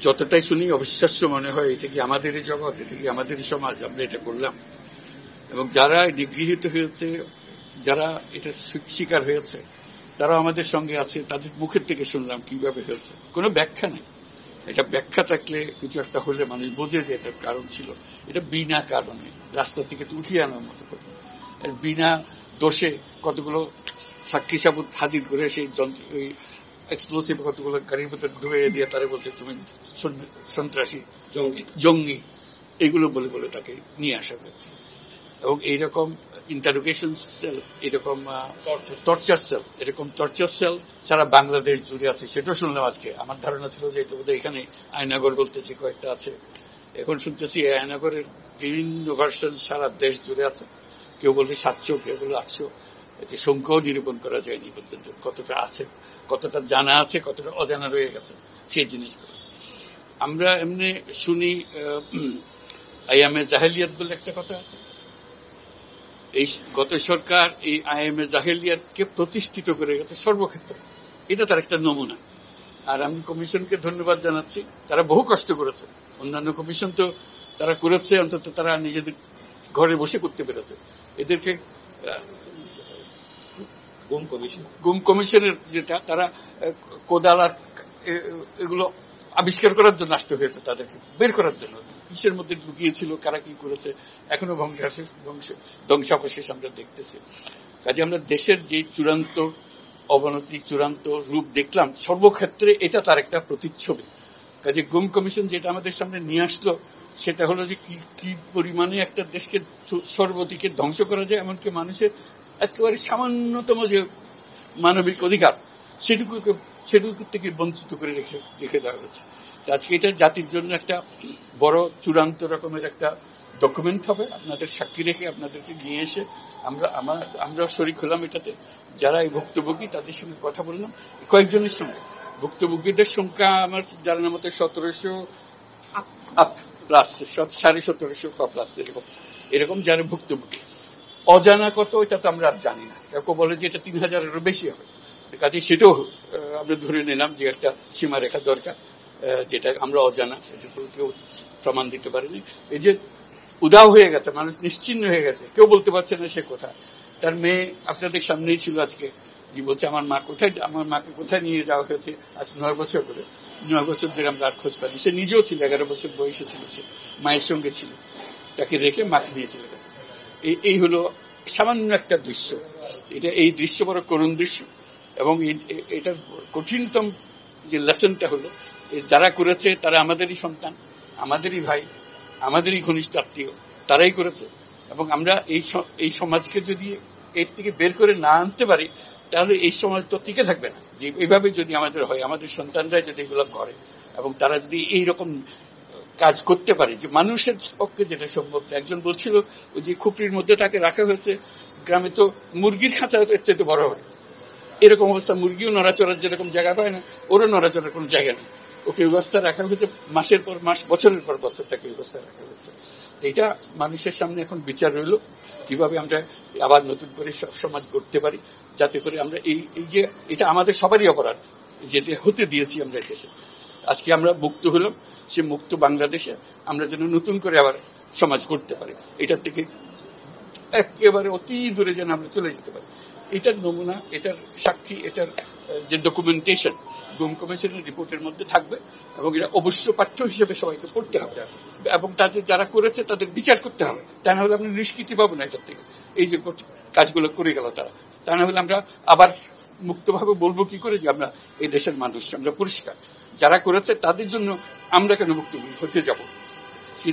যতটাই শুনি অবিশ্বাস্য মনে হয়, এটা কি আমাদেরই জগৎ, এটা কি আমাদেরই সমাজ, আমরা এটা করলাম। এবং যারা নিগৃহীত হয়েছে, যারা এটা শিকার হয়েছে, তারা আমাদের সঙ্গে আছে, তাদের মুখের থেকে শুনলাম কিভাবে হয়েছে। কোনো ব্যাখ্যা নেই। এটা ব্যাখ্যা থাকলে কিছু একটা হলে মানুষ বোঝে যে এটার কারণ ছিল। এটা বিনা কারণে রাস্তা থেকে উঠিয়ে আনার মতো কথা। বিনা দোষে কতগুলো সাক্ষী সাবুত হাজির করে সেই যন্ত্র, ওই এক্সপ্লোসিভ কতগুলো গাড়ির ভিতরে ধুয়ে দিয়ে তারা বলছে তুমি সন্ত্রাসী, জঙ্গি, এগুলো বলে বলে তাকে নিয়ে আসা হয়েছে। এবং এইরকম ইন্টারোগেশন সেল, এরকম টর্চার সেল, এরকম টর্চার সেল সারা বাংলাদেশ জুড়ে আছে, সেটাও শুনলাম আজকে। আমার ধারণা ছিল যে এটা বোধহয় এখানে আয়নাগর বলতেছি কয়েকটা আছে, এখন শুনতেছি আয়নাগরের বিভিন্ন ভার্সন সারা দেশ জুড়ে আছে। কেউ বলে 700, কেউ বলে 800। এতে সংখ্যাও নিরূপণ করা যায়নি পর্যন্ত, কতটা আছে, কতটা জানা আছে, কতটা অজানা রয়ে গেছে সেই জিনিসগুলো। আমরা এমনি শুনি আইয়ামে জাহেলিয়াত বলে একটা কথা আছে। এই গত সরকার এই আইএমএ জাহেলিয়াতকে প্রতিষ্ঠিত করে গেছে সর্বক্ষেত্রে, এটা তার একটা নমুনা। আর আমি কমিশনকে ধন্যবাদ জানাচ্ছি, তারা বহু কষ্ট করেছে। অন্যান্য কমিশন তো তারা করেছে, অন্তত তারা নিজেদের ঘরে বসে করতে পেরেছে। এদেরকে গুম কমিশনের যেটা, তারা কোদাল আর এগুলো আবিষ্কার করার জন্য আসতে হয়েছে, তাদেরকে বের করার জন্য। কিসের মধ্যে লুকিয়েছিল, কারা কি করেছে, এখনো ধ্বংসাবশেষ আমরা দেখতেছি। কাজে আমরা দেশের যে চূড়ান্ত অবনতি, চূড়ান্ত রূপ দেখলাম সর্বক্ষেত্রে, এটা তার একটা প্রতিচ্ছবি। কাজে গুম কমিশন যেটা আমাদের সামনে নিয়ে আসলো, সেটা হলো যে কি পরিমাণে একটা দেশকে সর্বদিকে ধ্বংস করা যায়, এমনকি মানুষের একেবারে সামান্যতম যে মানবিক অধিকার সেটুকু থেকে বঞ্চিত করে রেখে দেওয়া হয়েছে। আজকে এটা জাতির জন্য একটা বড় চূড়ান্ত রকমের একটা ডকুমেন্ট হবে। আপনাদের সাক্ষী রেখে আপনাদেরকে নিয়ে এসে আমরা শরিক হলাম এটাতে। যারা এই ভুক্তভোগী তাদের সঙ্গে কথা বললাম, কয়েকজনের সঙ্গে। ভুক্তভোগীদের সংখ্যা আমার জানার মতো 1700 প্লাস, 1750 প্লাস, এরকম যারা ভুক্তভোগী। অজানা কত এটা তো আমরা আর জানি না। কেউ বলে যে এটা 3000-এরও বেশি হবে। কাজে সেটাও আমরা ধরে নিলাম যে একটা সীমারেখা দরকার, যেটা আমরা অজানা, সেটা কেউ প্রমাণ দিতে পারেনি। এই যে উদাও হয়ে গেছে, মানুষ নিশ্চিন্ন হয়ে গেছে, কেউ বলতে পারছে না সে কোথায়। তার মেয়ে আপনাদের সামনেই ছিল আজকে, যে বলছে আমার মাকে কোথায় নিয়ে যাওয়া হয়েছে আজ 9 বছর করে। 9 বছর ধরে আমরা আর খোঁজ পাইনি। সে নিজেও ছিল, 11 বছর বয়সে ছিল, সে মায়ের সঙ্গে ছিল, তাকে রেখে মাকে নিয়ে চলে গেছে। এই হলো সামান্য একটা দৃশ্য। এই দৃশ্য বড় করুণ দৃশ্য। এবং এটার কঠিনতম যে লেসনটা হলো, যারা করেছে তারা আমাদেরই সন্তান, আমাদেরই ভাই, আমাদেরই ঘনিষ্ঠ আত্মীয়, তারাই করেছে। এবং আমরা এই সমাজকে যদি এর থেকে বের করে না আনতে পারি, তাহলে এই সমাজ তো টিকে থাকবে না। যে এইভাবে যদি আমাদের হয়, আমাদের সন্তানরাই যদি এগুলো করে, এবং তারা যদি এইরকম কাজ করতে পারে, যে মানুষের পক্ষে যেটা সম্ভব। একজন বলছিল ওই যে খুপড়ির মধ্যে তাকে রাখা হয়েছে, গ্রামে তো মুরগির খাঁচা এর চেয়ে বড় হয়, এরকম অবস্থা। মুরগিও নড়াচড়ার যেরকম জায়গা পায় না, ওরও নড়াচড়ার কোনো জায়গা নেই। ওকে ব্যবস্থা রাখা হয়েছে, মাসের পর মাস, বছরের পর বছর তাকে ব্যবস্থা রাখা হয়েছে। এটা মানুষের সামনে এখন বিচার রইল, কিভাবে আমরা আবার নতুন করে সমাজ গড়তে পারি, যাতে করে আমরা এই যে এটা আমাদের সবারই অপরাধ, যেটা হতে দিয়েছি আমরা দেশে। আজকে আমরা মুক্ত হলাম, সে মুক্ত বাংলাদেশে আমরা যেন নতুন করে আবার সমাজ গড়তে পারি, এটার থেকে একেবারে অতি দূরে যেন আমরা চলে যেতে পারি। এটার নমুনা, এটার সাক্ষী, এটার যে ডকুমেন্টেশন গুম কমিশনের রিপোর্টের মধ্যে থাকবে, এবং এটা অবশ্য পাঠ্য হিসেবে সবাইকে পড়তে হবে, এবং তাদের যারা করেছে তাদের বিচার করতে হবে। তা না হলে আমরা নিষ্কৃতি পাবো না এটার থেকে। এই যে কাজগুলো করে গেল তারা, তা না হলে আমরা আবার মুক্তভাবে বলবো কি করে যে আমরা এই দেশের মানুষ, আমরা পরিষ্কার। যারা করেছে তাদের জন্য আমরা কেন মুক্ত হতে যাব?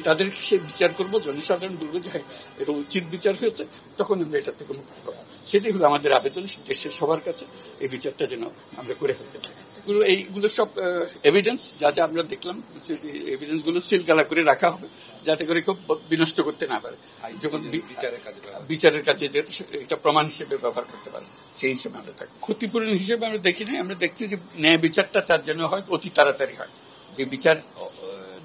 তাদের সে বিচার করবো, জনসাধারণ বলবো যে হ্যাঁ এটা উচিত বিচার হয়েছে, তখন আমরা এটার থেকে মুক্তি পাবো। সেটাই হলো আমাদের আবেদন দেশের সবার কাছে, এই বিচারটা যেন আমরা করে ফেলতে পারি। এইগুলো সব এভিডেন্স, যা যা আমরা দেখলাম, এভিডেন্স গুলো সিলগালা করে রাখা হবে, যাতে করে কেউ বিনষ্ট করতে না পারে, যখন বিচারের কাছে এটা প্রমাণ হিসেবে ব্যবহার করতে পারে, সেই হিসেবে আমরা থাকি। ক্ষতিপূরণ হিসেবে আমরা দেখি না, আমরা দেখছি যে ন্যায় বিচারটা তার জন্য হয় অতি তাড়াতাড়ি হয়, যে বিচার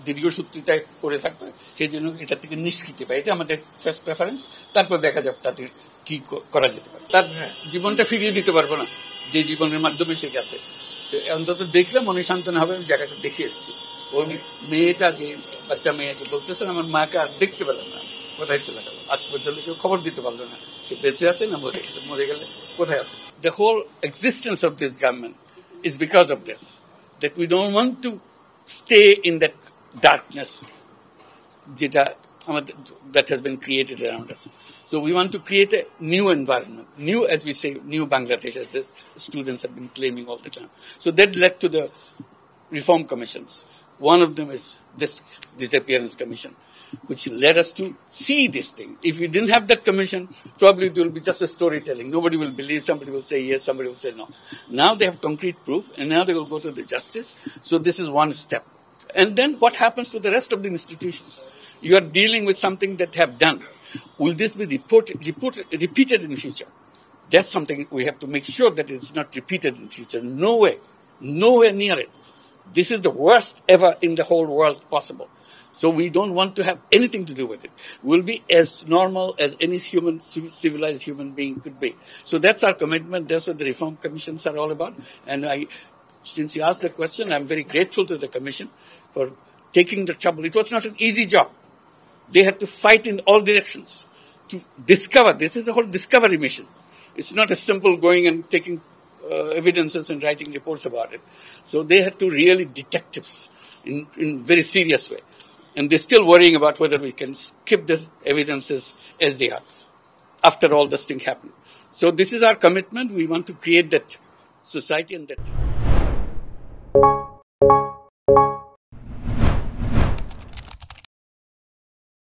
দীর্ঘসূত্রিতায় করে থাকবে, সেই জন্য এটা থেকে নিষ্কৃতি পায়। এটা আমাদের ফার্স্ট প্রেফারেন্স। তারপর দেখা যাবে তাদের কি করা যেতে পারে। তার জীবনটা ফিরিয়ে দিতে পারবো না যে জীবনের মাধ্যমে সে গেছে, অন্তত দেখলে মনে সান্ত্বনা হবে, আমি জায়গাটা দেখে এসেছি। ওই মেয়েটা যে বাচ্চা মেয়েকে বলতেছেন আমার মাকে আর দেখতে পেলাম না, কোথায় চলে গেল, আজ পর্যন্ত কেউ খবর দিতে পারলো না সে বেঁচে আছে না মরে গেছে, মরে গেলে কোথায় আছে। The whole existence of this government is because of this, that we don't want to stay in that darkness যেটা আমাদের that has been created around us. So we want to create a new environment, new, as we say, new Bangladesh, as the students have been claiming all the time. So that led to the reform commissions. One of them is this disappearance commission, which led us to see this thing. If we didn't have that commission, probably it will be just a storytelling. Nobody will believe, somebody will say yes, somebody will say no. Now they have concrete proof, and now they will go to the justice. So this is one step. And then what happens to the rest of the institutions? You are dealing with something that have done. Will this be repeated in future? That's something we have to make sure that it's not repeated in future. No way. Nowhere near it. This is the worst ever in the whole world possible. So we don't want to have anything to do with it. We'll be as normal as any civilized human being could be. So that's our commitment. That's what the reform commissions are all about. And since you asked the question, I'm very grateful to the commission for taking the trouble. It was not an easy job. They had to fight in all directions to discover. This is a whole discovery mission. It's not as simple going and taking evidences and writing reports about it. So they had to really detectives in very serious way. And they're still worrying about whether we can skip the evidences as they are after all this thing happened. So this is our commitment. We want to create that society and that.